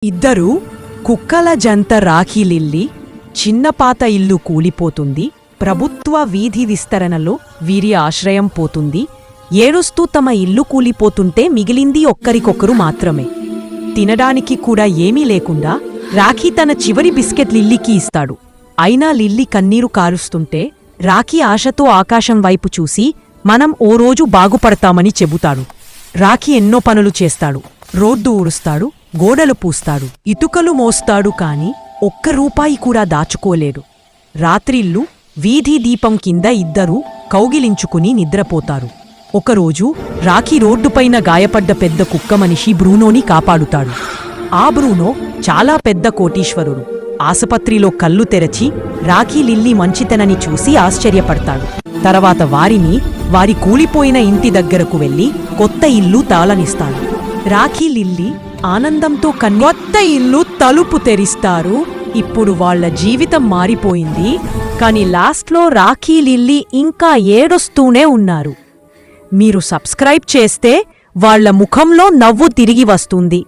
ఇద్దరూ కుక్కల జంట రాఖీ లిల్లీ చిన్నపాత ఇల్లు కూలిపోతుంది. ప్రభుత్వ వీధి విస్తరణలో వీరి ఆశ్రయం పోతుంది. ఏడుస్తూ తమ ఇల్లు కూలిపోతుంటే మిగిలింది ఒక్కరికొకరు మాత్రమే. తినడానికి కూడా ఏమీ లేకుండా రాఖీ తన చివరి బిస్కెట్ లిల్లీకి ఇస్తాడు. అయినా లిల్లీ కన్నీరు కారుస్తుంటే రాఖీ ఆశతో ఆకాశం వైపు చూసి మనం ఓ రోజు బాగుపడతామని చెబుతాడు. రాఖీ ఎన్నో పనులు చేస్తాడు. రోడ్డు ఊడుస్తాడు, గోడలు పూస్తాడు, ఇటుకలు మోస్తాడు. కాని ఒక్క రూపాయి కూడా దాచుకోలేడు. రాత్రిళ్ళు వీధి దీపం కింద ఇద్దరూ కౌగిలించుకుని నిద్రపోతారు. ఒకరోజు రాఖీ రోడ్డుపైన గాయపడ్డ పెద్ద కుక్క మనిషి బ్రూనోని కాపాడుతాడు. ఆ బ్రూనో చాలా పెద్ద కోటీశ్వరుడు. ఆసుపత్రిలో కళ్ళు తెరచి రాఖీ లిల్లీ మంచితనని చూసి ఆశ్చర్యపడతాడు. తర్వాత వారి కూలిపోయిన ఇంటి దగ్గరకు వెళ్లి కొత్త ఇల్లు తాళనిస్తాడు. రాఖీ లిల్లీ ఆనందంతో కొత్త ఇల్లు తలుపు తెరిస్తారు. ఇప్పుడు వాళ్ల జీవితం మారిపోయింది. కాని లాస్ట్లో రాఖీ లిల్లీ ఇంకా ఏడుస్తూనే ఉన్నారు. మీరు సబ్స్క్రైబ్ చేస్తే వాళ్ల ముఖంలో నవ్వు తిరిగి వస్తుంది.